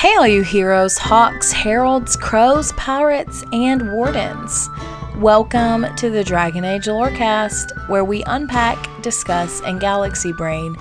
Hey all you heroes, hawks, heralds, crows, pirates, and wardens. Welcome to the Dragon Age Lorecast, where we unpack, discuss, and galaxy brain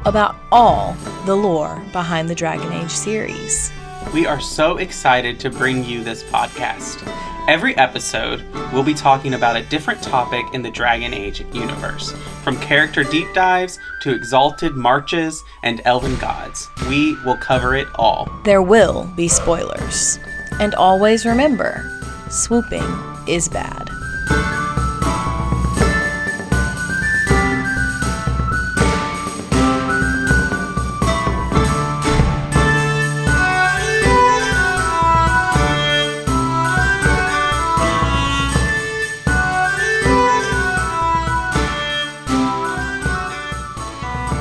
about all the lore behind the Dragon Age series. We are so excited to bring you this podcast. Every episode, we'll be talking about a different topic in the Dragon Age universe. From character deep dives to exalted marches and elven gods, we will cover it all. There will be spoilers. And always remember, swooping is bad.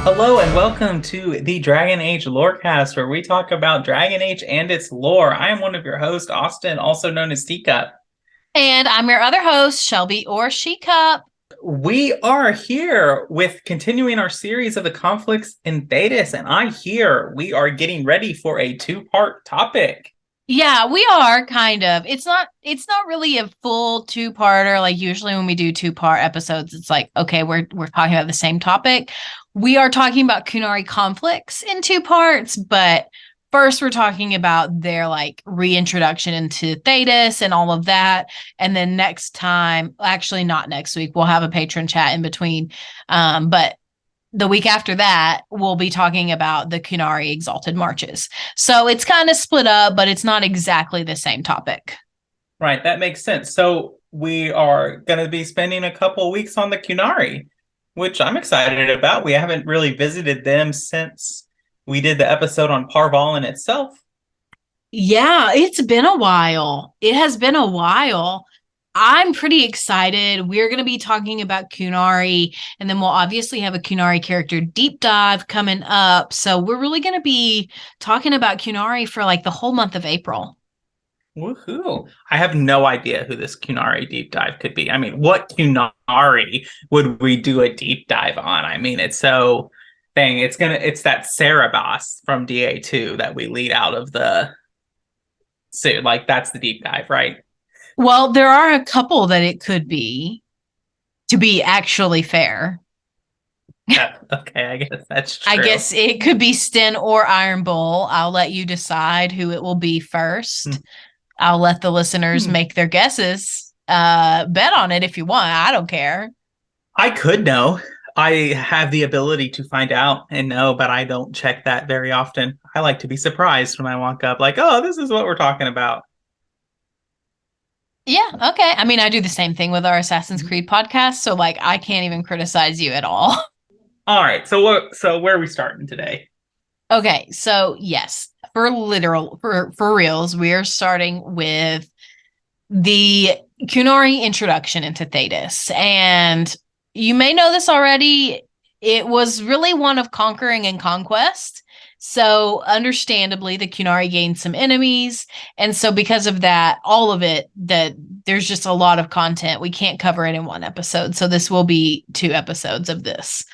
Hello and welcome to the Dragon Age Lorecast, where we talk about Dragon Age and its lore. I am one of your hosts, Austin, also known as Teacup. And I'm your other host, Shelby or She-Cup. We are here with continuing our series of the conflicts in Thedas, and I hear we are getting ready for a two-part topic. Yeah, we are kind of. It's not really a full two-parter. Like usually when we do two-part episodes, it's like, okay, we're talking about the same topic. We are talking about Qunari conflicts in two parts, but first we're talking about their like reintroduction into Thedas and all of that. And then next time, actually not next week, we'll have a patron chat in between. But the week after that, we'll be talking about the Qunari Exalted Marches. So it's kind of split up, but it's not exactly the same topic. Right, that makes sense. So we are going to be spending a couple of weeks on the Qunari, which I'm excited about. We haven't really visited them since we did the episode on Vollen itself. Yeah, it's been a while. It has been a while. I'm pretty excited. We're going to be talking about Qunari, and then we'll obviously have a Qunari character deep dive coming up. So we're really going to be talking about Qunari for like the whole month of April. Woohoo! I have no idea who this Qunari deep dive could be. I mean, what Qunari would we do a deep dive on? I mean, it's so thing. It's that Cerebos from DA2 that we lead out of the. So, like, that's the deep dive, right? Well, there are a couple that it could be, to be actually fair. Okay, I guess that's true. I guess it could be Sten or Iron Bull. I'll let you decide who it will be first. I'll let the listeners make their guesses. Bet on it if you want. I don't care. I could know. I have the ability to find out and know, but I don't check that very often. I like to be surprised when I walk up like, oh, this is what we're talking about. Yeah, okay. I mean, I do the same thing with our Assassin's Creed podcast, so like I can't even criticize you at all. All right. So where are we starting today? Okay, so yes, for reals, we are starting with the Qunari introduction into Thedas. And you may know this already. It was really one of conquering and conquest. So understandably, the Qunari gained some enemies. And so because of that, all of it, that there's just a lot of content. We can't cover it in one episode. So this will be 2 episodes of this.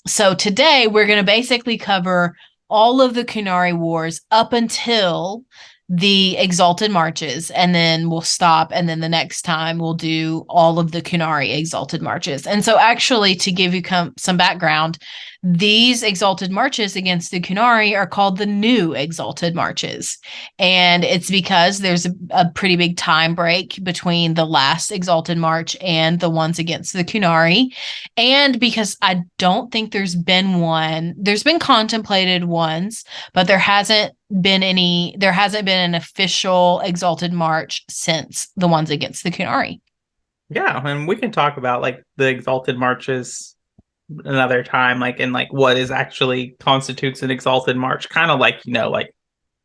So today we're going to basically cover all of the Qunari Wars up until the Exalted Marches, and then we'll stop, and then the next time we'll do all of the Qunari Exalted Marches. And so actually, to give you some background, these Exalted Marches against the Qunari are called the New Exalted Marches. And it's because there's a pretty big time break between the last Exalted March and the ones against the Qunari. And because I don't think there's been contemplated ones, but there hasn't been an official Exalted March since the ones against the Qunari. Yeah, and we can talk about like the Exalted Marches another time, like in like what is actually constitutes an Exalted March. Kind of like, like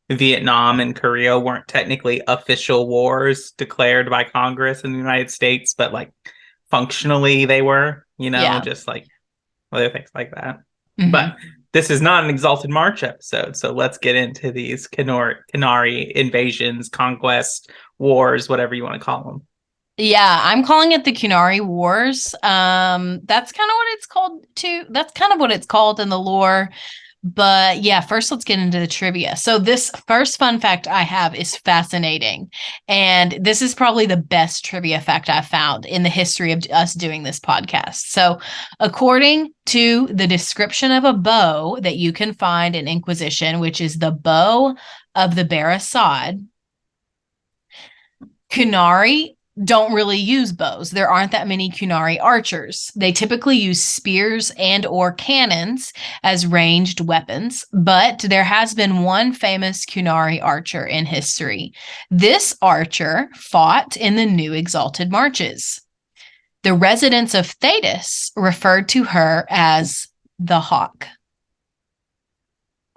Vietnam and Korea weren't technically official wars declared by Congress in the United States, but like functionally they were, just like other things like that. Mm-hmm. But this is not an Exalted March episode, so let's get into these Qunari invasions, conquest, wars, whatever you want to call them. Yeah, I'm calling it the Qunari Wars. That's kind of what it's called too. That's kind of what it's called in the lore. But yeah, first let's get into the trivia. So this first fun fact I have is fascinating. And this is probably the best trivia fact I've found in the history of us doing this podcast. So according to the description of a bow that you can find in Inquisition, which is the bow of the Beresaad, Qunari don't really use bows. There aren't that many Qunari archers. They typically use spears and or cannons as ranged weapons, but there has been one famous Qunari archer in history. This archer fought in the new Exalted Marches. The residents of Thedas referred to her as the Hawk.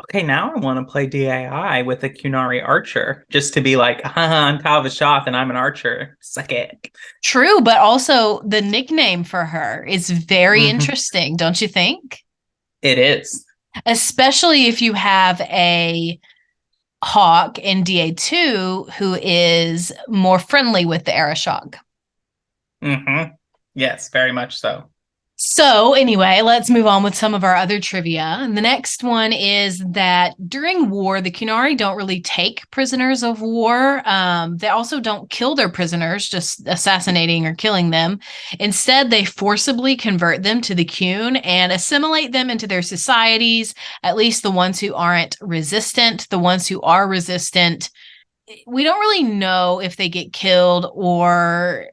Okay, now I want to play DAI with a Qunari archer, just to be like, I'm Tal and I'm an archer. Suck it. True, but also the nickname for her is very interesting, don't you think? It is. Especially if you have a Hawk in DA2 who is more friendly with the Arashok. Yes, very much so. So anyway, let's move on with some of our other trivia. And the next one is that during war, the Qunari don't really take prisoners of war. They also don't kill their prisoners, just assassinating or killing them. Instead, they forcibly convert them to the Qun and assimilate them into their societies, at least the ones who aren't resistant. The ones who are resistant, we don't really know if they get killed or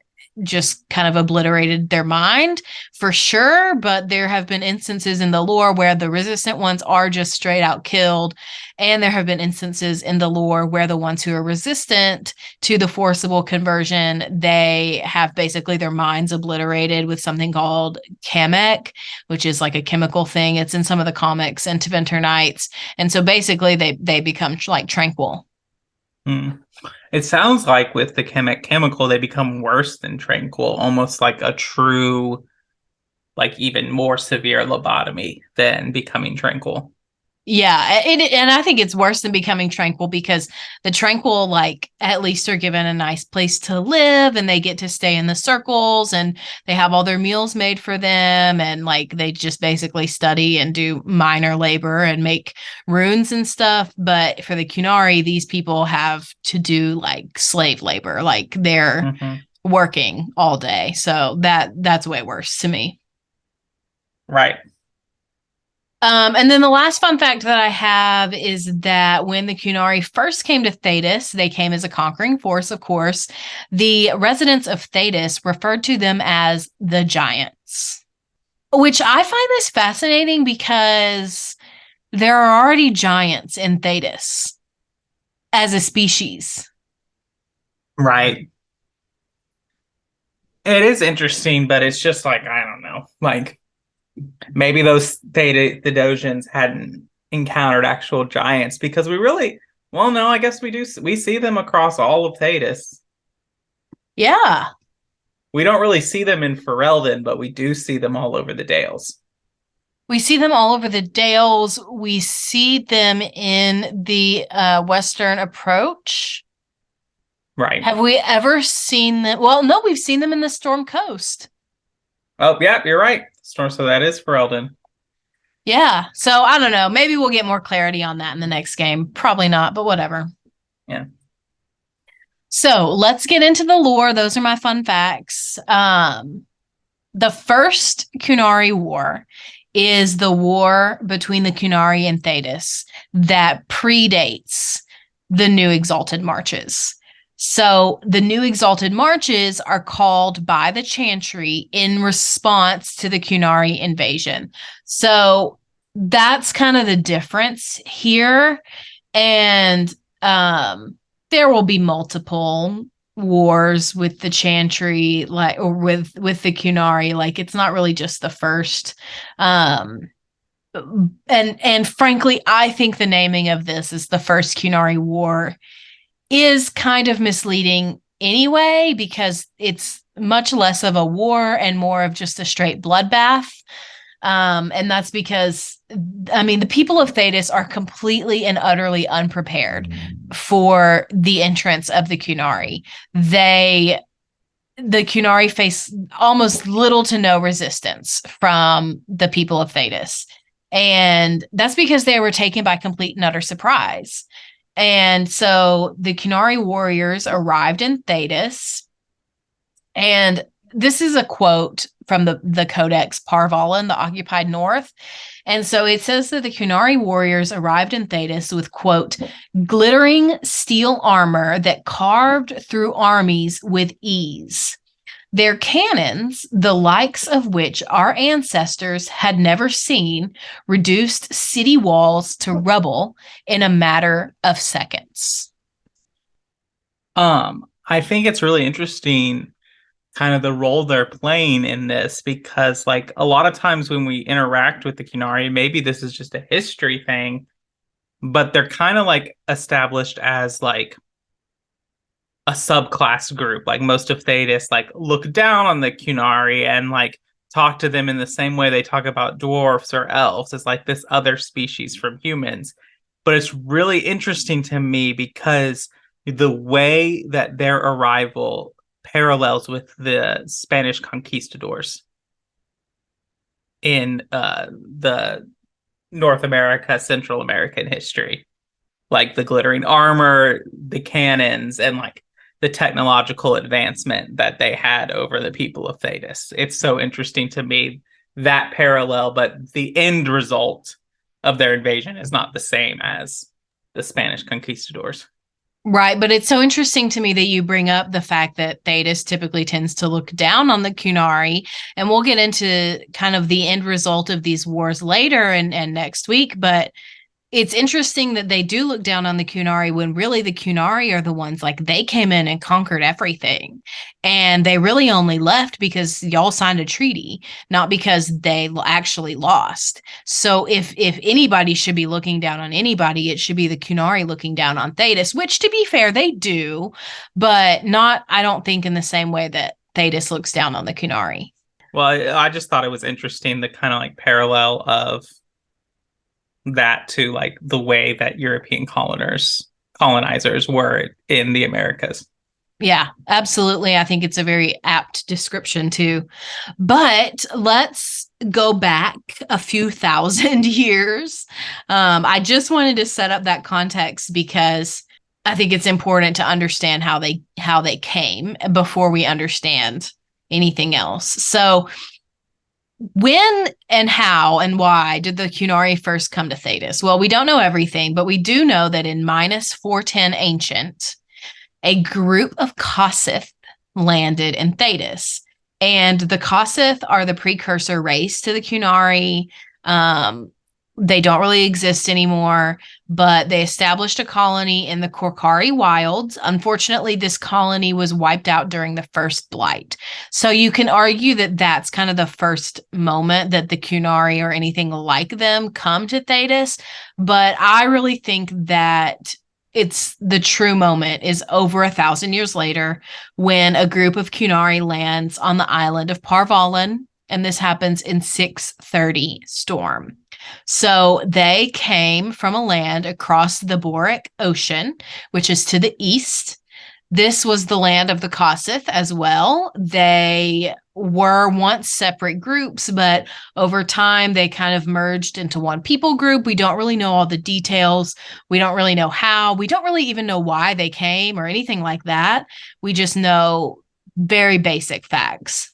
just kind of obliterated their mind for sure, but there have been instances in the lore where the resistant ones are just straight out killed, and there have been instances in the lore where the ones who are resistant to the forcible conversion, they have basically their minds obliterated with something called Kamek, which is like a chemical thing. It's in some of the comics and Tevinter Knights, and so basically they become like tranquil. It sounds like with the chemical, they become worse than tranquil, almost like a true, like even more severe lobotomy than becoming tranquil. Yeah, and I think it's worse than becoming tranquil because the tranquil, like, at least are given a nice place to live and they get to stay in the circles and they have all their meals made for them, and like they just basically study and do minor labor and make runes and stuff. But for the Qunari, these people have to do like slave labor, like they're working all day. So that's way worse to me. Right. And then the last fun fact that I have is that when the Qunari first came to Thedas, they came as a conquering force, of course. The residents of Thedas referred to them as the Giants, which I find this fascinating because there are already giants in Thedas as a species. Right. It is interesting, but it's just like, I don't know, like maybe those Thedosians hadn't encountered actual giants, because no, I guess we see them across all of Thedas. Yeah. We don't really see them in Ferelden, but we do see them all over the Dales. We see them all over the Dales. We see them in the Western Approach. Right. Have we ever seen them? Well, no, we've seen them in the Storm Coast. Oh, yeah, you're right. So that is Ferelden. Yeah. So I don't know. Maybe we'll get more clarity on that in the next game. Probably not, but whatever. Yeah. So let's get into the lore. Those are my fun facts. The first Qunari War is the war between the Qunari and Thedas that predates the new Exalted Marches. So the new Exalted Marches are called by the Chantry in response to the Qunari invasion. So that's kind of the difference here. And there will be multiple wars with the Chantry, like, or with the Qunari. Like, it's not really just the first. And frankly, I think the naming of this is the first Qunari War is kind of misleading anyway, because it's much less of a war and more of just a straight bloodbath. And that's because, I mean, the people of Thedas are completely and utterly unprepared for the entrance of the Qunari. The Qunari face almost little to no resistance from the people of Thedas. And that's because they were taken by complete and utter surprise. And so the Qunari warriors arrived in Thedas. And this is a quote from the Codex Vollen, the occupied north. And so it says that the Qunari warriors arrived in Thedas with, quote, glittering steel armor that carved through armies with ease. Their cannons, the likes of which our ancestors had never seen, reduced city walls to rubble in a matter of seconds. I think it's really interesting kind of the role they're playing in this, because like a lot of times when we interact with the Qunari, maybe this is just a history thing, but they're kind of like established as like a subclass group. Like most of Thedas like look down on the Qunari and like talk to them in the same way they talk about dwarfs or elves, as like this other species from humans. But it's really interesting to me because the way that their arrival parallels with the Spanish conquistadors in the North America, Central American history. Like the glittering armor, the cannons, and like the technological advancement that they had over the people of Thedas. It's so interesting to me, that parallel, but the end result of their invasion is not the same as the Spanish conquistadors. Right, but it's so interesting to me that you bring up the fact that Thedas typically tends to look down on the Qunari, and we'll get into kind of the end result of these wars later and next week, but it's interesting that they do look down on the Qunari when really the Qunari are the ones, like, they came in and conquered everything. And they really only left because y'all signed a treaty, not because they actually lost. So if anybody should be looking down on anybody, it should be the Qunari looking down on Thedas, which, to be fair, they do, but not, I don't think, in the same way that Thedas looks down on the Qunari. Well, I just thought it was interesting, the kind of like parallel of that to like the way that European colonizers were in the Americas. Yeah, absolutely. I think it's a very apt description too. But let's go back a few thousand years. I just wanted to set up that context because I think it's important to understand how they came before we understand anything else. So when and how and why did the Qunari first come to Thedas? Well, we don't know everything, but we do know that in minus 410 ancient, a group of Kossith landed in Thedas. And the Kossith are the precursor race to the Qunari. They don't really exist anymore, but they established a colony in the Qunari wilds. Unfortunately, this colony was wiped out during the first blight. So you can argue that that's kind of the first moment that the Qunari or anything like them come to Thedas. But I really think that it's the true moment is over 1,000 years later when a group of Qunari lands on the island of Vollen, and this happens in 630 storm. So they came from a land across the Boric Ocean, which is to the east. This was the land of the Kossith as well. They were once separate groups, but over time they kind of merged into one people group. We don't really know all the details. We don't really know how. We don't really even know why they came or anything like that. We just know very basic facts.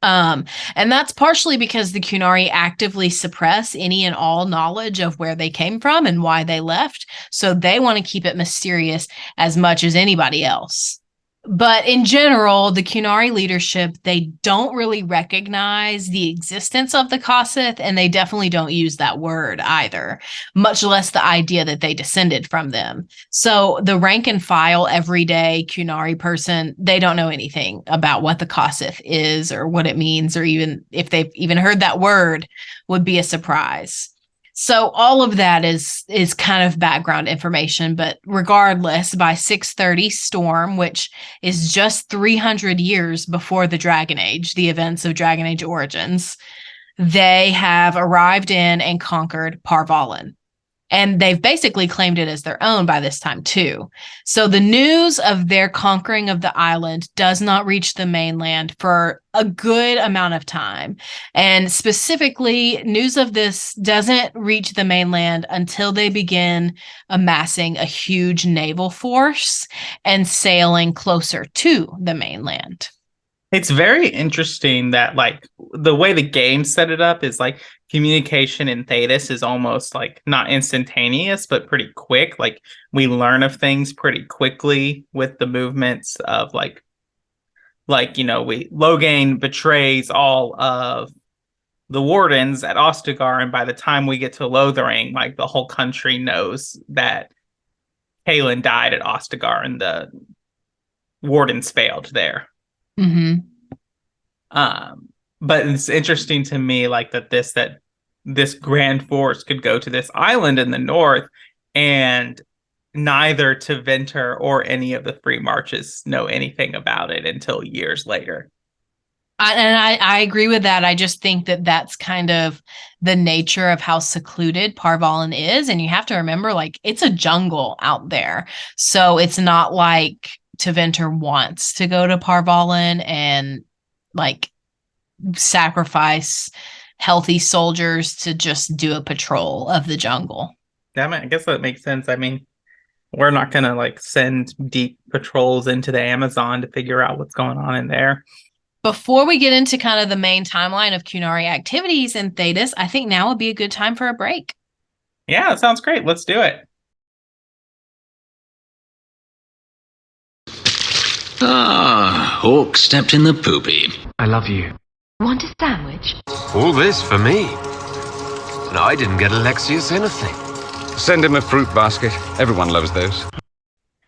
And that's partially because the Qunari actively suppress any and all knowledge of where they came from and why they left. So they want to keep it mysterious as much as anybody else. But in general, the Qunari leadership, they don't really recognize the existence of the Kossith, and they definitely don't use that word either, much less the idea that they descended from them. So the rank and file, everyday Qunari person, they don't know anything about what the Kossith is or what it means, or even if they've even heard that word, would be a surprise. So all of that is kind of background information, but regardless, by 630 storm, which is just 300 years before the Dragon Age, the events of Dragon Age Origins, they have arrived in and conquered Vollen. And they've basically claimed it as their own by this time, too. So the news of their conquering of the island does not reach the mainland for a good amount of time. And specifically, news of this doesn't reach the mainland until they begin amassing a huge naval force and sailing closer to the mainland. It's very interesting that like the way the game set it up is like communication in Thedas is almost like not instantaneous, but pretty quick. Like we learn of things pretty quickly with the movements of like Loghain betrays all of the wardens at Ostagar, and by the time we get to Lothering, like the whole country knows that Kaelin died at Ostagar and the wardens failed there. Mm-hmm. But it's interesting to me like that this grand force could go to this island in the north, and neither Tevinter or any of the Free Marches know anything about it until years later. I agree with that. I just think that that's kind of the nature of how secluded Vollen is. And you have to remember, like, it's a jungle out there. So it's not like Tevinter wants to go to Vollen and, like, sacrifice healthy soldiers to just do a patrol of the jungle. Yeah, I guess that makes sense. I mean, we're not going to, like, send deep patrols into the Amazon to figure out what's going on in there. Before we get into kind of the main timeline of Qunari activities in Thedas, I think now would be a good time for a break. Yeah, that sounds great. Let's do it. Ah, Hawk stepped in the poopy. I love you. Want a sandwich? All this for me. And I didn't get Alexius anything. Send him a fruit basket. Everyone loves those.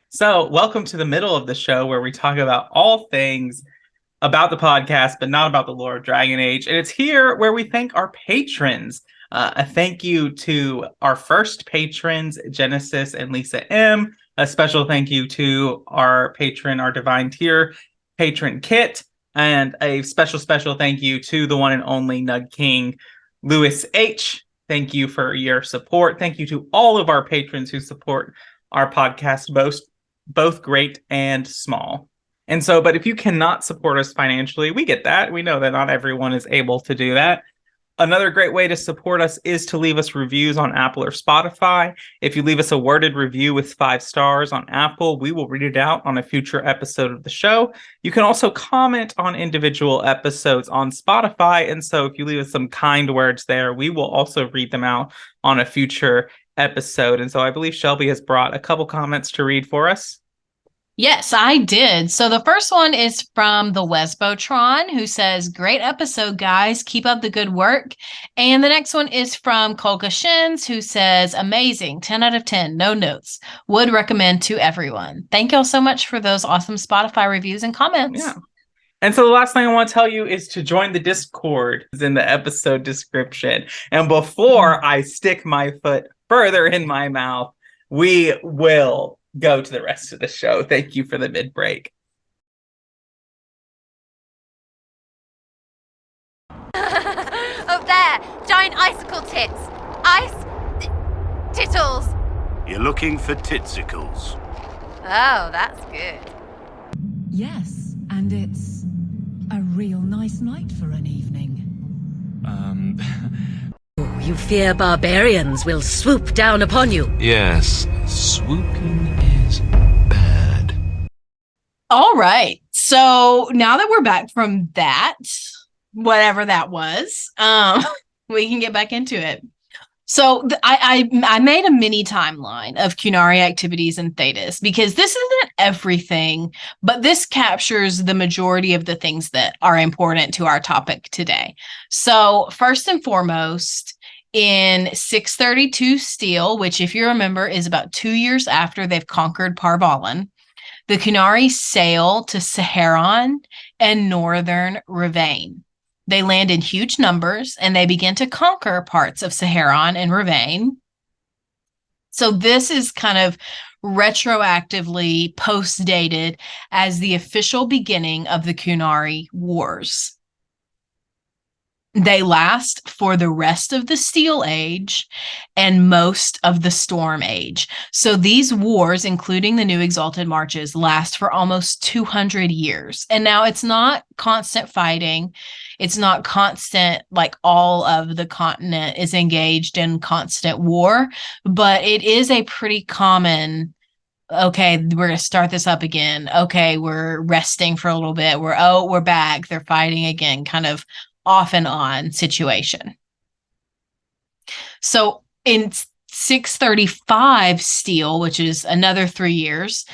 So, welcome to the middle of the show where we talk about all things about the podcast, but not about the lore of Dragon Age. And it's here where we thank our patrons. A thank you to our first patrons, Genesis and Lisa M. A special thank you to our patron, our Divine Tier patron, Kit. And a special thank you to the one and only Nug King, Lewis H. Thank you for your support. Thank you to all of our patrons who support our podcast, both great and small. And so, but if you cannot support us financially, we get that. We know that not everyone is able to do that. Another great way to support us is to leave us reviews on Apple or Spotify. If you leave us a worded review with 5 stars on Apple, we will read it out on a future episode of the show. You can also comment on individual episodes on Spotify. And so if you leave us some kind words there, we will also read them out on a future episode. And so I believe Shelby has brought a couple comments to read for us. Yes, I did. So the first one is from the Wesbotron, who says, great episode, guys. Keep up the good work. And the next one is from Kolka Shins, who says, amazing. 10 out of 10. No notes. Would recommend to everyone. Thank y'all so much for those awesome Spotify reviews and comments. Yeah. And so the last thing I want to tell you is to join the Discord. It's in the episode description. And before I stick my foot further in my mouth, we will go to the rest of the show. Thank you for the mid-break. Up there, giant icicle tits. Tittles. You're looking for titsicles. Oh, that's good. Yes, and it's a real nice night for an evening. You fear barbarians will swoop down upon you. Yes, swooping is bad. All right. So now that we're back from that, whatever that was, we can get back into it. So I made a mini timeline of Qunari activities in Thedas because this isn't everything, but this captures the majority of the things that are important to our topic today. So first and foremost, in 632 Steel, which if you remember is about 2 years after they've conquered Vollen, the Qunari sail to Saharan and northern Ravane. They land in huge numbers and they begin to conquer parts of Saharan and Ravane. So this is kind of retroactively post-dated as the official beginning of the Qunari Wars. They last for the rest of the Steel Age and most of the Storm Age. So these wars, including the new Exalted Marches, last for almost 200 years. And now it's not constant fighting. It's not constant, like all of the continent is engaged in constant war, but it is a pretty common, okay, we're going to start this up again. Okay, we're resting for a little bit. We're back. They're fighting again, kind of off and on situation. So in 635 Steel, which is another 3 years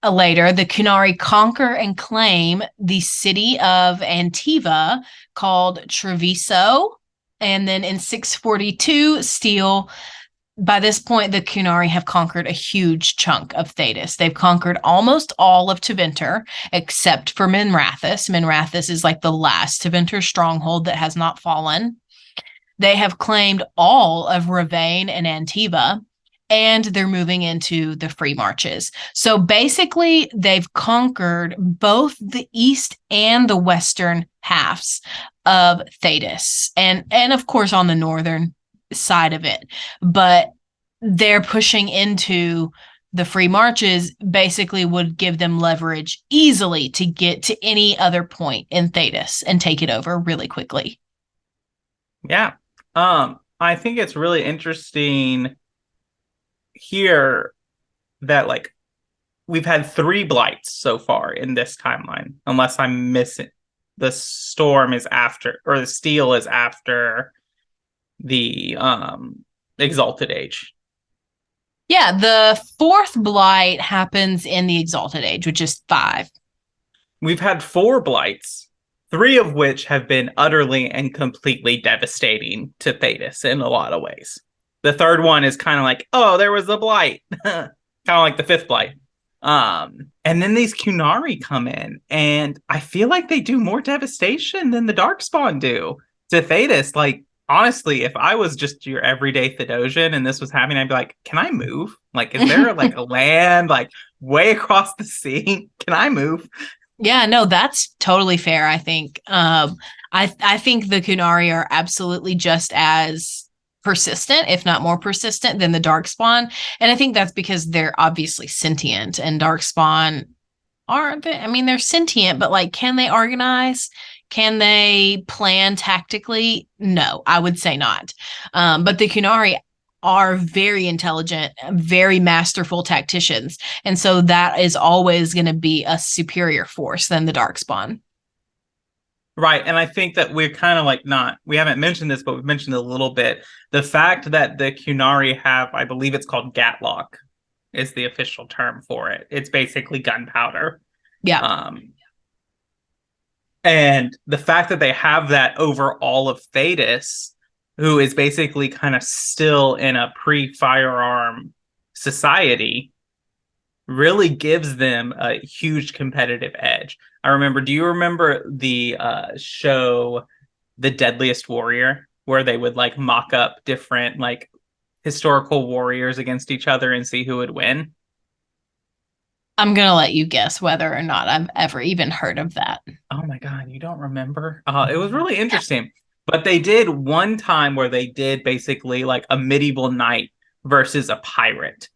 later, the Qunari conquer and claim the city of Antiva called Treviso. And then in 642 Steel, by this point, the Qunari have conquered a huge chunk of Thedas. They've conquered almost all of Tevinter, except for Minrathous. Minrathous is like the last Tevinter stronghold that has not fallen. They have claimed all of Ravane and Antiva, and they're moving into the Free Marches. So basically, they've conquered both the east and the western halves of Thedas, and of course on the northern side of it, but they're pushing into the Free Marches. Basically would give them leverage easily to get to any other point in Thedas and take it over really quickly. Yeah. I think it's really interesting here that like we've had 3 blights so far in this timeline, unless I'm missing. The Storm is after, or the Steel is after the Exalted Age. Yeah, the 4th blight happens in the Exalted Age, which is 5. We've had 4 blights, 3 of which have been utterly and completely devastating to Thedas in a lot of ways. The 3rd one is kind of like, oh, there was a blight. Kind of like the 5th blight. And then these Qunari come in, and I feel like they do more devastation than the Darkspawn do to Thedas. Like, honestly, if I was just your everyday Thedosian and this was happening, I'd be like, can I move? Like, is there like a land like way across the sea? Can I move? Yeah, no, that's totally fair, I think. I think the Qunari are absolutely just as persistent, if not more persistent, than the Darkspawn. And I think that's because they're obviously sentient, and Darkspawn aren't. I mean, they're sentient, but like, can they organize? Can they plan tactically? No, I would say not. But the Qunari are very intelligent, very masterful tacticians. And so that is always going to be a superior force than the Darkspawn. Right. And I think that we're kind of like we haven't mentioned this, but we've mentioned it a little bit. The fact that the Qunari have, I believe it's called Gatlock is the official term for it. It's basically gunpowder. Yeah. And the fact that they have that over all of Thedas, who is basically kind of still in a pre-firearm society, really gives them a huge competitive edge. Do you remember the show The Deadliest Warrior, where they would like mock up different like historical warriors against each other and see who would win? I'm going to let you guess whether or not I've ever even heard of that. Oh my God, you don't remember? It was really interesting. But they did one time where they did basically like a medieval knight versus a pirate,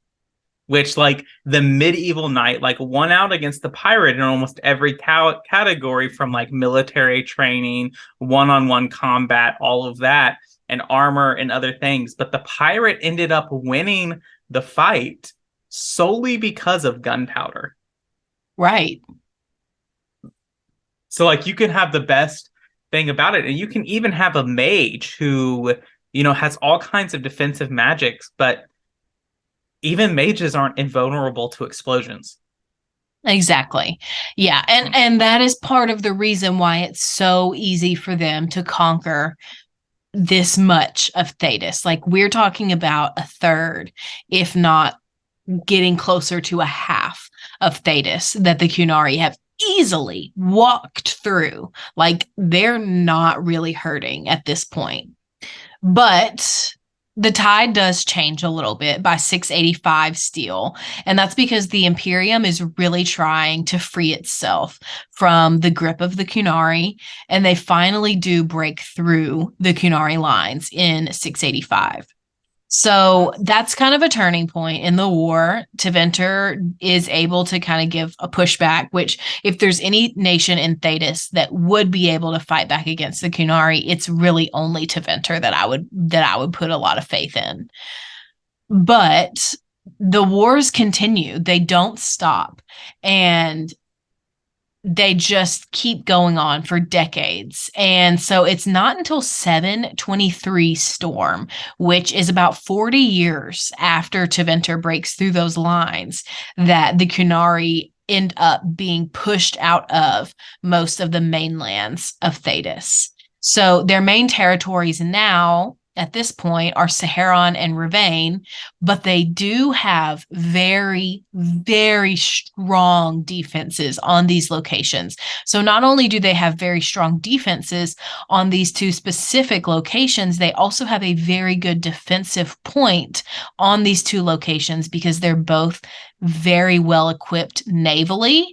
which like the medieval knight like won out against the pirate in almost every category, from like military training, one-on-one combat, all of that, and armor and other things. But the pirate ended up winning the fight solely because of gunpowder. Right. So like you can have the best thing about it, and you can even have a mage who, has all kinds of defensive magics, but even mages aren't invulnerable to explosions. Exactly. Yeah. And that is part of the reason why it's so easy for them to conquer this much of Thedas. Like, we're talking about a third, if not getting closer to a half of Thedas that the Qunari have easily walked through. Like, they're not really hurting at this point. But The tide does change a little bit by 685 steel, and that's because the Imperium is really trying to free itself from the grip of the Qunari, and they finally do break through the Qunari lines in 685. So that's kind of a turning point in the war. Tevinter is able to kind of give a pushback, which if there's any nation in Thedas that would be able to fight back against the Qunari, it's really only Tevinter that I would put a lot of faith in. But the wars continue. They don't stop. And they just keep going on for decades. And so it's not until 723 Storm, which is about 40 years after Tevinter breaks through those lines, that the Qunari end up being pushed out of most of the mainlands of Thedas. So their main territories now at this point are Saharan and Ravane, but they do have very, very strong defenses on these locations. So not only do they have very strong defenses on these two specific locations, they also have a very good defensive point on these two locations because they're both very well equipped navally.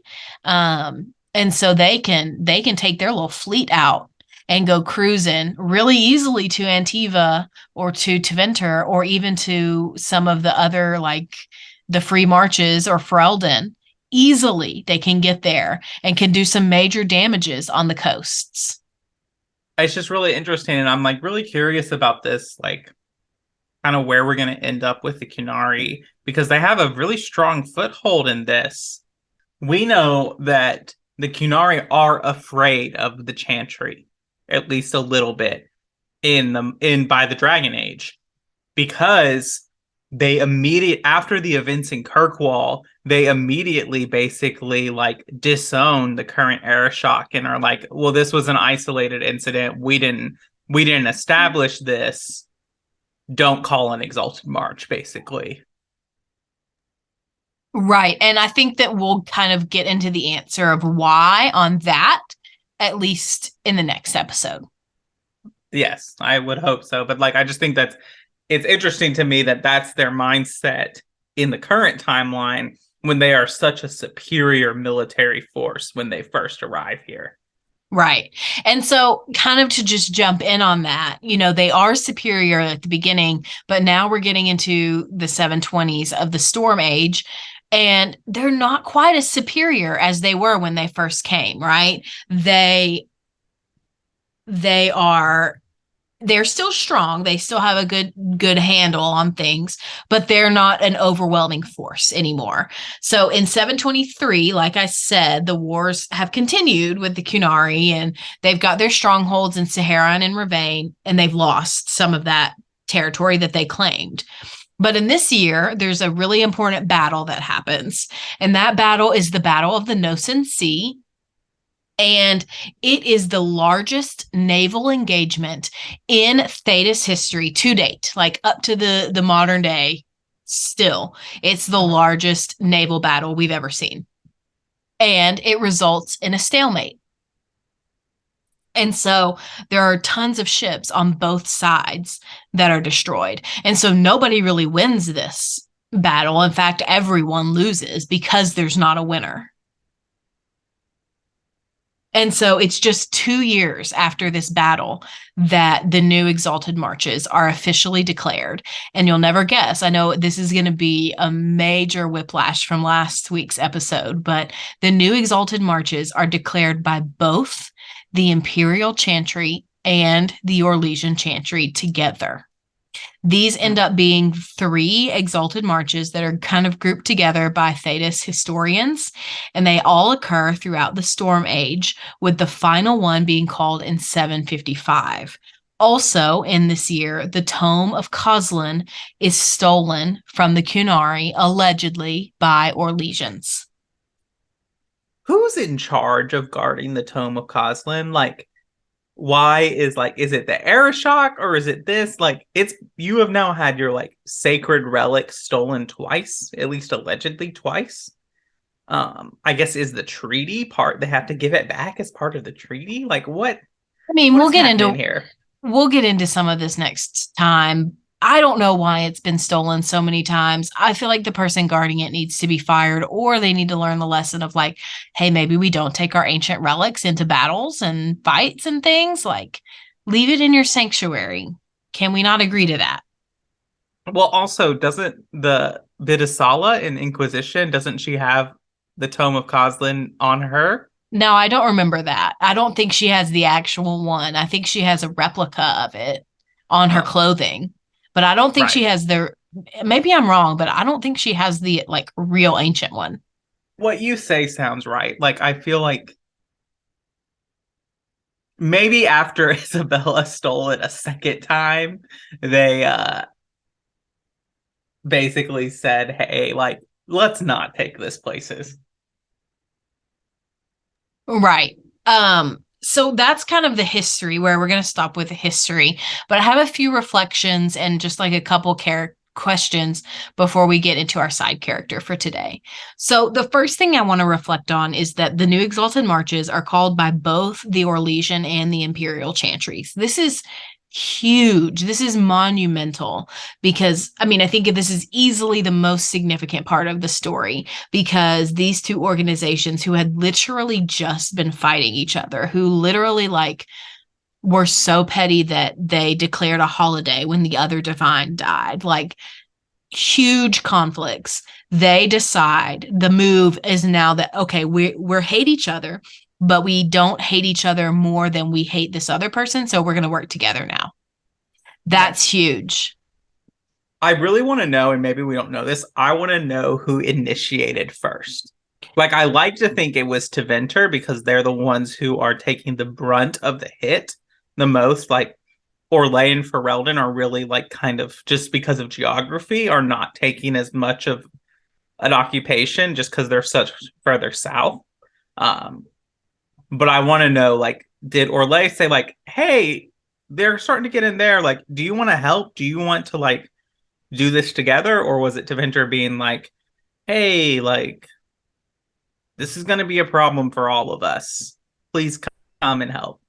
And so they can take their little fleet out and go cruising really easily to Antiva or to Tevinter or even to some of the other, like the Free Marches or Ferelden. Easily they can get there and can do some major damages on the coasts. It's just really interesting, and I'm like really curious about this, like kind of where we're going to end up with the Qunari, because they have a really strong foothold in this. We know that the Qunari are afraid of the Chantry, at least a little bit, by the Dragon Age, because they after the events in Kirkwall, they immediately basically like disown the current Arishok and are like, well, this was an isolated incident. We didn't establish this. Don't call an Exalted March, basically. Right. And I think that we'll kind of get into the answer of why on that, at least in the next episode. Yes, I would hope so. But like, I just think it's interesting to me that that's their mindset in the current timeline when they are such a superior military force when they first arrive here. Right. And so kind of to just jump in on that, they are superior at the beginning, but now we're getting into the 720s of the Storm Age. And they're not quite as superior as they were when they first came, right? They're still strong. They still have a good handle on things, but they're not an overwhelming force anymore. So in 723, like I said, the wars have continued with the Qunari, and they've got their strongholds in Saharan and Ravane, and they've lost some of that territory that they claimed. But in this year, there's a really important battle that happens. And that battle is the Battle of the Nosen Sea. And it is the largest naval engagement in Thedas history to date, like up to the modern day. Still, it's the largest naval battle we've ever seen. And it results in a stalemate. And so there are tons of ships on both sides that are destroyed. And so nobody really wins this battle. In fact, everyone loses because there's not a winner. And so it's just 2 years after this battle that the new Exalted Marches are officially declared. And you'll never guess. I know this is going to be a major whiplash from last week's episode, but the new Exalted Marches are declared by both the Imperial Chantry and the Orlesian Chantry together. These end up being 3 Exalted Marches that are kind of grouped together by Thedas historians, and they all occur throughout the Storm Age, with the final one being called in 755. Also in this year, the Tome of Coslin is stolen from the Qunari, allegedly by Orlesians. Who's in charge of guarding the Tome of Coslin? Like, why is it the Arishok or is it this? Like, you have now had your like sacred relic stolen twice, at least allegedly twice. I guess is the treaty part, they have to give it back as part of the treaty? Like, what? I mean, we'll get into here. We'll get into some of this next time. I don't know why it's been stolen so many times. I feel like the person guarding it needs to be fired, or they need to learn the lesson of like, hey, maybe we don't take our ancient relics into battles and fights and things. Like, leave it in your sanctuary. Can we not agree to that? Well, also, doesn't the Bidasala in Inquisition, doesn't she have the Tome of Coslin on her? No, I don't remember that. I don't think she has the actual one. I think she has a replica of it on her clothing. But I don't think she has maybe I'm wrong, but I don't think she has the like real ancient one. What you say sounds right. Like, I feel like maybe after Isabella stole it a second time, they basically said, hey, like, let's not take this places. Right. So that's kind of the history where we're going to stop with the history, but I have a few reflections and just like a couple questions before we get into our side character for today. So the first thing I want to reflect on is that the new Exalted Marches are called by both the Orlesian and the Imperial Chantries. This is huge. This is monumental because, I mean, I think this is easily the most significant part of the story because these two organizations who had literally just been fighting each other, who literally like were so petty that they declared a holiday when the other divine died, like huge conflicts. They decide the move is now that, okay, we're hate each other, but we don't hate each other more than we hate this other person. So we're going to work together now. That's huge. I really want to know, and maybe we don't know this, I want to know who initiated first. Like, I like to think it was Tevinter because they're the ones who are taking the brunt of the hit the most. Like, Orlais and Ferelden are really, like, kind of, just because of geography, are not taking as much of an occupation just because they're such further south. But I want to know, like, did Orlais say, like, hey, they're starting to get in there. Like, do you want to help? Do you want to, like, do this together? Or was it Tevinter being like, hey, like, this is going to be a problem for all of us. Please come and help.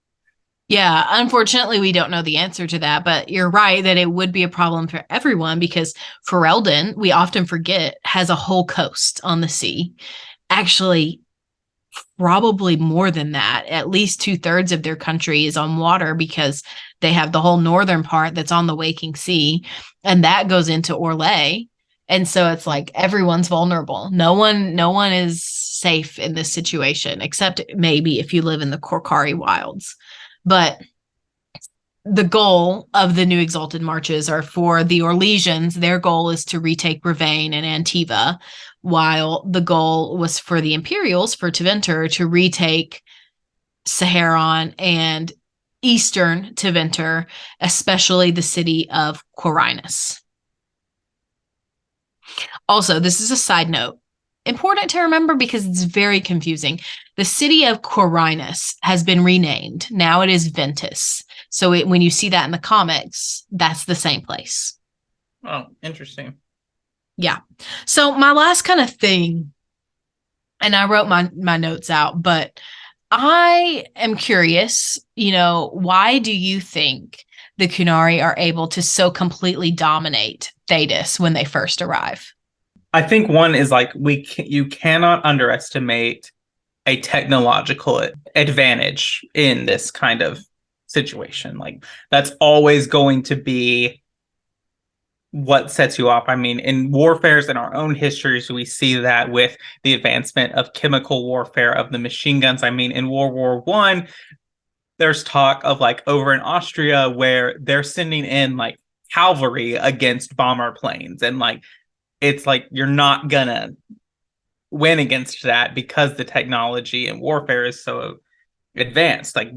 Yeah, unfortunately, we don't know the answer to that, but you're right that it would be a problem for everyone because Ferelden, we often forget, has a whole coast on the sea. Actually, probably more than that. At least 2/3 of their country is on water because they have the whole northern part that's on the waking sea, and that goes into Orlais. And so it's like everyone's vulnerable. No one is safe in this situation, except maybe if you live in the Qunari wilds. But the goal of the new Exalted Marches are for the Orlesians. Their goal is to retake Ravane and Antiva, while the goal was for the Imperials, for Tevinter, to retake Saharon and eastern Tevinter, especially the city of Quirinus. Also, this is a side note. Important to remember because it's very confusing. The city of Quirinus has been renamed. Now it is Ventus. So when you see that in the comics, that's the same place. Oh, interesting. Yeah. So my last kind of thing, and I wrote my notes out, but I am curious, why do you think the Qunari are able to so completely dominate Thedas when they first arrive? I think one is like you cannot underestimate a technological advantage in this kind of situation. Like, that's always going to be what sets you off. I mean, in warfares in our own histories, we see that with the advancement of chemical warfare, of the machine guns. I mean, in World War I, there's talk of like over in Austria where they're sending in like cavalry against bomber planes, and like it's like you're not gonna win against that because the technology in warfare is so advanced. Like,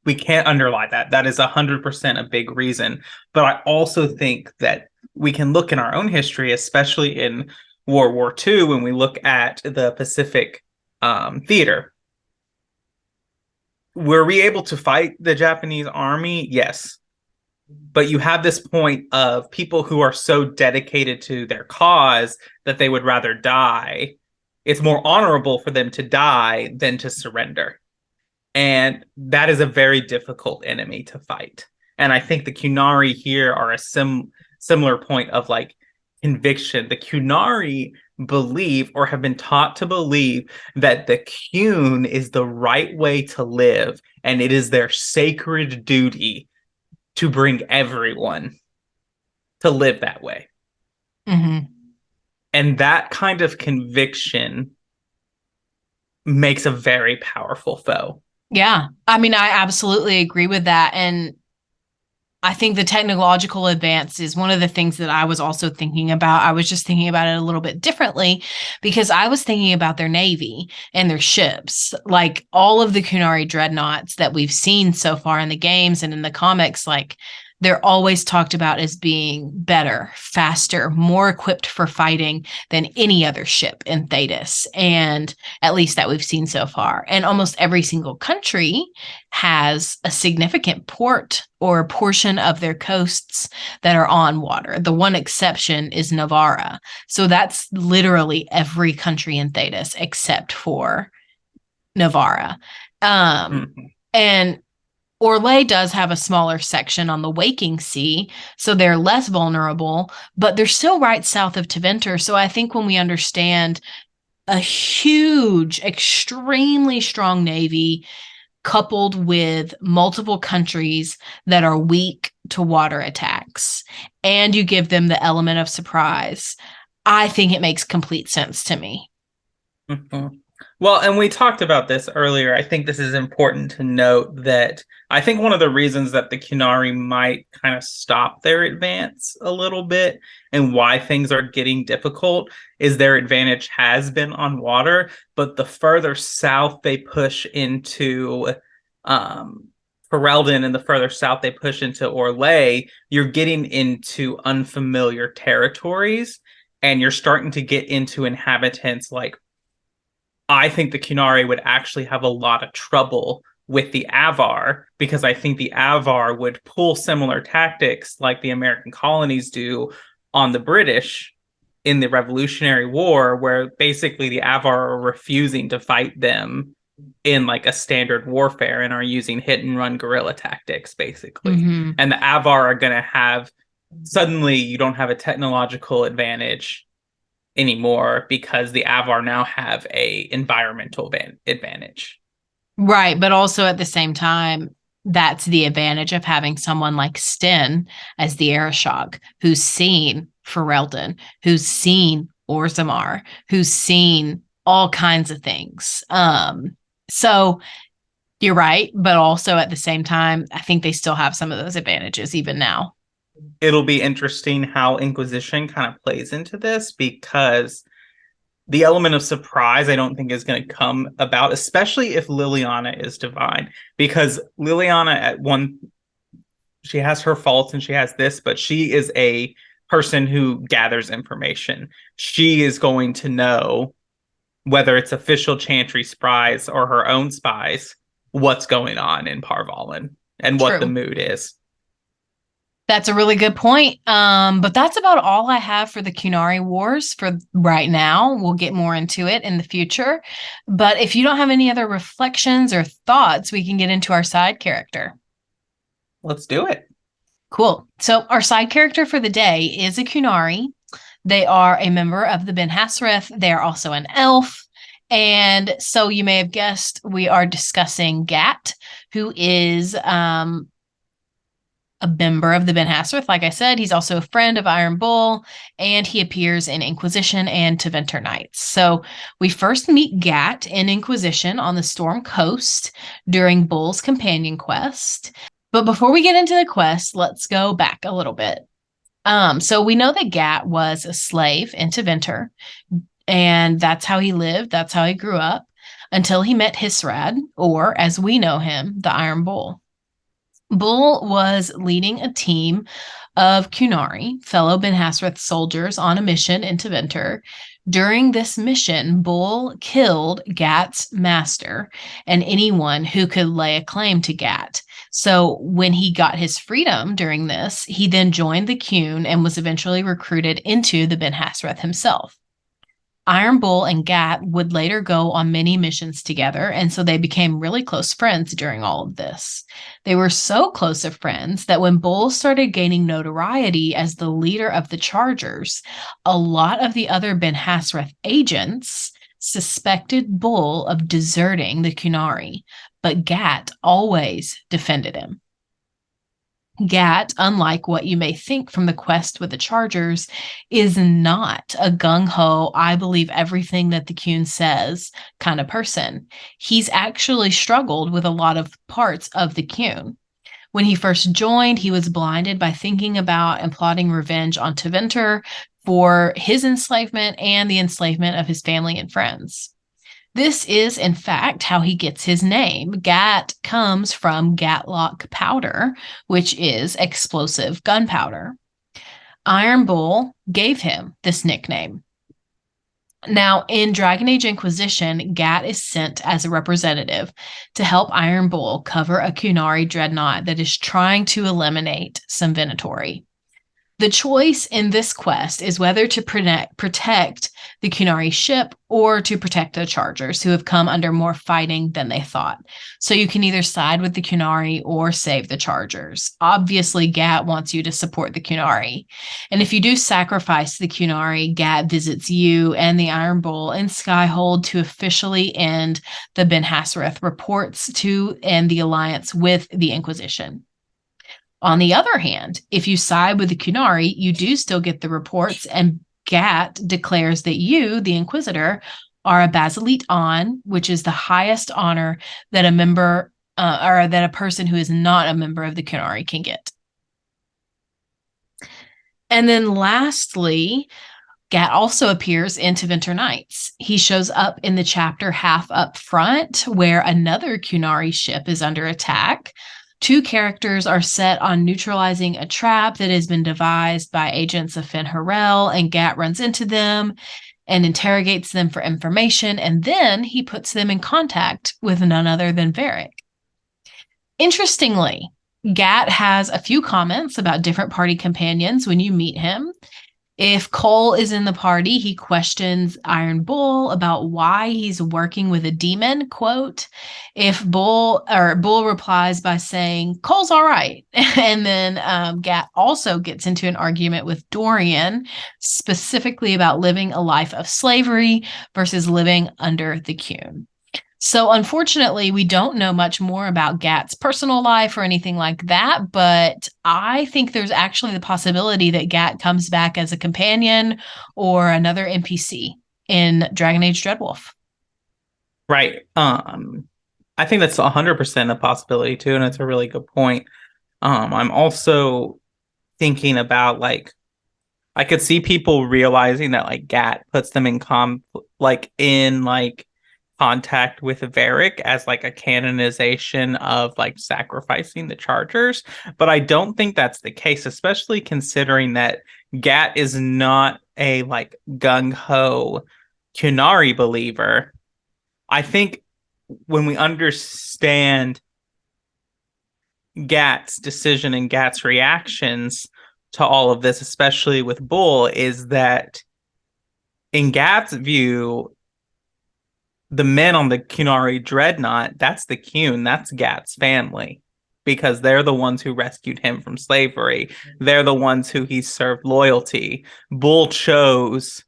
we can't underlie that. That is 100% a big reason. But I also think that we can look in our own history, especially in World War II, when we look at the Pacific theater. Were we able to fight the Japanese army? Yes. But you have this point of people who are so dedicated to their cause that they would rather die. It's more honorable for them to die than to surrender. And that is a very difficult enemy to fight. And I think the Qunari here are a similar point of like conviction. The Qunari believe, or have been taught to believe, that the Qun is the right way to live, and it is their sacred duty to bring everyone to live that way. Mm-hmm. And that kind of conviction makes a very powerful foe. Yeah. I mean, I absolutely agree with that. And I think the technological advance is one of the things that I was also thinking about. I was just thinking about it a little bit differently because I was thinking about their navy and their ships. Like all of the Qunari dreadnoughts that we've seen so far in the games and in the comics, like they're always talked about as being better, faster, more equipped for fighting than any other ship in Thedas, and at least that we've seen so far. And almost every single country has a significant port or portion of their coasts that are on water. The one exception is Navarra. So that's literally every country in Thedas except for Navarra. And Orlais does have a smaller section on the Waking Sea, so they're less vulnerable, but they're still right south of Tevinter. So I think when we understand a huge, extremely strong navy coupled with multiple countries that are weak to water attacks, and you give them the element of surprise, I think it makes complete sense to me. Mm-hmm. Well, and we talked about this earlier. I think this is important to note that I think one of the reasons that the Qunari might kind of stop their advance a little bit and why things are getting difficult is their advantage has been on water, but the further south they push into Ferelden and the further south they push into Orlais, you're getting into unfamiliar territories, and you're starting to get into inhabitants like, I think the Qunari would actually have a lot of trouble with the Avar, because I think the Avar would pull similar tactics like the American colonies do on the British in the Revolutionary War, where basically the Avar are refusing to fight them in like a standard warfare and are using hit and run guerrilla tactics, basically. Mm-hmm. And the Avar are going to have, suddenly you don't have a technological advantage anymore because the Avar now have a environmental advantage. Right, but also at the same time, that's the advantage of having someone like Sten as the Arishok, who's seen Ferelden, who's seen Orzammar, who's seen all kinds of things. So you're right, but also at the same time, I think they still have some of those advantages even now. It'll be interesting how Inquisition kind of plays into this, because the element of surprise I don't think is going to come about, especially if Liliana is divine, because Liliana she has her faults and she has this, but she is a person who gathers information. She is going to know, whether it's official Chantry spies or her own spies, what's going on in Vollen and what the mood is. That's a really good point. But that's about all I have for the Qunari Wars for right now. We'll get more into it in the future. But if you don't have any other reflections or thoughts, we can get into our side character. Let's do it. Cool. So our side character for the day is a Qunari. They are a member of the Ben Hassareth. They are also an elf. And so you may have guessed we are discussing Gat, who is a member of the Ben Hassareth. Like I said, he's also a friend of Iron Bull, and he appears in Inquisition and Tevinter Nights. So we first meet Gat in Inquisition on the Storm Coast during Bull's companion quest. But before we get into the quest, let's go back a little bit. So we know that Gat was a slave in Tevinter, and that's how he lived. That's how he grew up until he met Hisrad, or as we know him, the Iron Bull. Bull was leading a team of Qunari, fellow Ben Hassareth soldiers, on a mission in Tevinter. During this mission, Bull killed Gat's master and anyone who could lay a claim to Gat. So when he got his freedom during this, he then joined the Qun and was eventually recruited into the Ben Hassareth himself. Iron Bull and Gat would later go on many missions together, and so they became really close friends during all of this. They were so close of friends that when Bull started gaining notoriety as the leader of the Chargers, a lot of the other Ben Hassrath agents suspected Bull of deserting the Qunari, but Gat always defended him. Gat, unlike what you may think from the quest with the Chargers, is not a gung-ho, I believe everything that the Qun says kind of person. He's actually struggled with a lot of parts of the Qun. When he first joined, he was blinded by thinking about and plotting revenge on Tevinter for his enslavement and the enslavement of his family and friends. This is, in fact, how he gets his name. Gat comes from Gatlock powder, which is explosive gunpowder. Iron Bull gave him this nickname. Now, in Dragon Age Inquisition, Gat is sent as a representative to help Iron Bull cover a Qunari dreadnought that is trying to eliminate some Venatori. The choice in this quest is whether to protect the Qunari ship or to protect the Chargers, who have come under more fighting than they thought. So you can either side with the Qunari or save the Chargers. Obviously, Gat wants you to support the Qunari. And if you do sacrifice the Qunari, Gat visits you and the Iron Bull in Skyhold to officially end the Ben Hassrath reports to end the alliance with the Inquisition. On the other hand, if you side with the Qunari, you do still get the reports, and Gat declares that you, the Inquisitor, are a Basileet On, which is the highest honor that a member or that a person who is not a member of the Qunari can get. And then lastly, Gat also appears in Tevinter Nights. He shows up in the chapter half up front, where another Qunari ship is under attack. Two characters are set on neutralizing a trap that has been devised by agents of Fen Harel, and Gat runs into them and interrogates them for information, and then he puts them in contact with none other than Varric. Interestingly, Gat has a few comments about different party companions when you meet him. If Cole is in the party, he questions Iron Bull about why he's working with a demon, quote. If Bull replies by saying, Cole's all right. And then Gat also gets into an argument with Dorian, specifically about living a life of slavery versus living under the Qun. So unfortunately, we don't know much more about Gat's personal life or anything like that, but I think there's actually the possibility that Gat comes back as a companion or another NPC in Dragon Age Dreadwolf. Right. I think that's 100% a possibility too, and it's a really good point. I'm also thinking about, like, I could see people realizing that, like, Gat puts them in contact with Varric as, like, a canonization of, like, sacrificing the Chargers, but I don't think that's the case, especially considering that Gat is not a, like, gung-ho Qunari believer. I think when we understand Gat's decision and Gat's reactions to all of this, especially with Bull, is that in Gat's view, the men on the Qunari dreadnought, that's the Qun, that's Gat's family, because they're the ones who rescued him from slavery. They're the ones who he served loyalty. Bull chose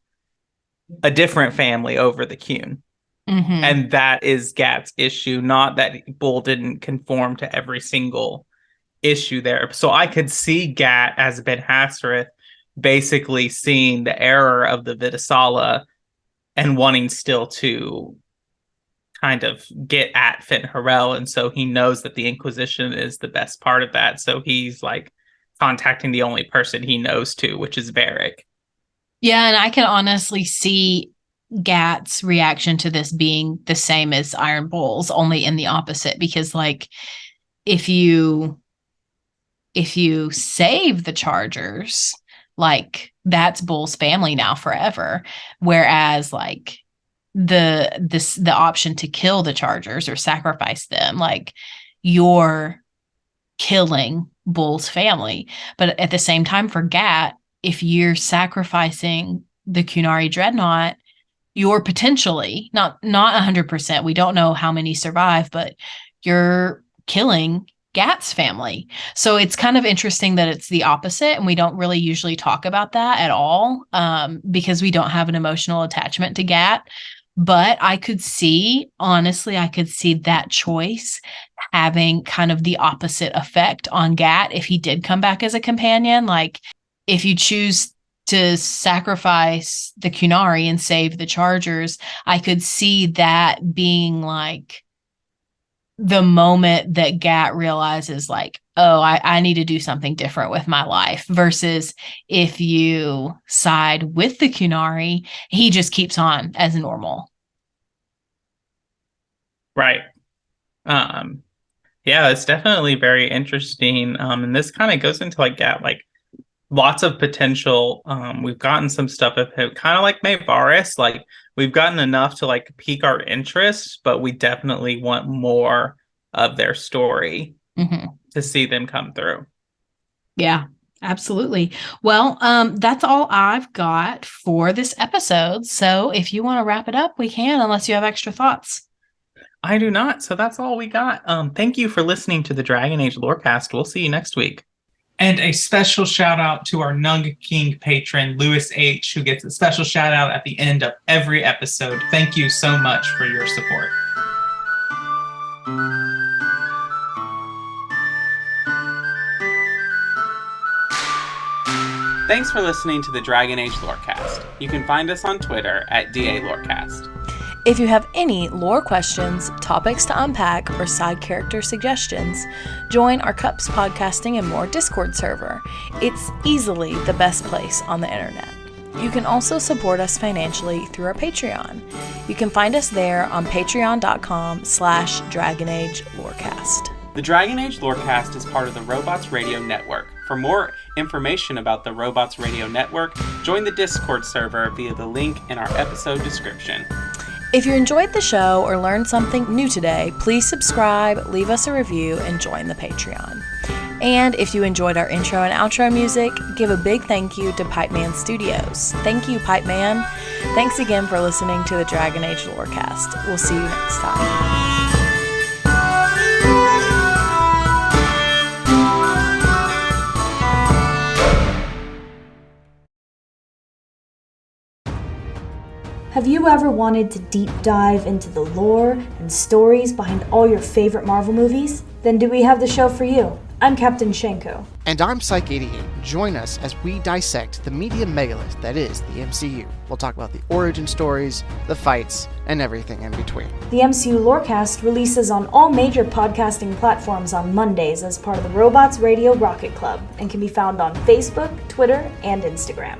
a different family over the Qun. Mm-hmm. And that is Gat's issue, not that Bull didn't conform to every single issue there. So I could see Gat as Ben Hassrath basically seeing the error of the Vidasala and wanting still to kind of get at Fen Harel, and so he knows that the Inquisition is the best part of that, so he's, like, contacting the only person he knows to, which is Varric. Yeah, and I can honestly see Gat's reaction to this being the same as Iron Bull's, only in the opposite, because, like, if you save the Chargers, like, that's Bull's family now forever, whereas, like, the option to kill the Chargers or sacrifice them, like, you're killing Bull's family. But at the same time, for Gat, if you're sacrificing the Qunari dreadnought, you're potentially not 100%. We don't know how many survive, but you're killing Gat's family. So it's kind of interesting that it's the opposite, and we don't really usually talk about that at all, because we don't have an emotional attachment to Gat. But I could see that choice having kind of the opposite effect on Gat if he did come back as a companion. Like, if you choose to sacrifice the Qunari and save the Chargers, I could see that being like the moment that Gat realizes, like, oh, I need to do something different with my life, versus if you side with the Qunari, he just keeps on as normal. Right. Yeah, it's definitely very interesting. And this kind of goes into like Gat, like lots of potential. We've gotten some stuff of him, kind of like Mayvaris. Like, we've gotten enough to like pique our interest, but we definitely want more of their story to see them come through. Yeah, absolutely. Well, that's all I've got for this episode. So if you want to wrap it up, we can, unless you have extra thoughts. I do not. So that's all we got. Thank you for listening to the Dragon Age Lorecast. We'll see you next week. And a special shout out to our Nung King patron, Lewis H., who gets a special shout out at the end of every episode. Thank you so much for your support. Thanks for listening to the Dragon Age Lorecast. You can find us on Twitter at DA Lorecast. If you have any lore questions, topics to unpack, or side character suggestions, join our Cups Podcasting and More Discord server. It's easily the best place on the internet. You can also support us financially through our Patreon. You can find us there on patreon.com/DragonAgeLorecast. The Dragon Age Lorecast is part of the Robots Radio Network. For more information about the Robots Radio Network, join the Discord server via the link in our episode description. If you enjoyed the show or learned something new today, please subscribe, leave us a review, and join the Patreon. And if you enjoyed our intro and outro music, give a big thank you to Pipeman Studios. Thank you, Pipeman. Thanks again for listening to the Dragon Age Lorecast. We'll see you next time. Have you ever wanted to deep dive into the lore and stories behind all your favorite Marvel movies? Then do we have the show for you? I'm Captain Shenko. And I'm Psych88. Join us as we dissect the media megalith that is the MCU. We'll talk about the origin stories, the fights, and everything in between. The MCU Lorecast releases on all major podcasting platforms on Mondays as part of the Robots Radio Rocket Club and can be found on Facebook, Twitter, and Instagram.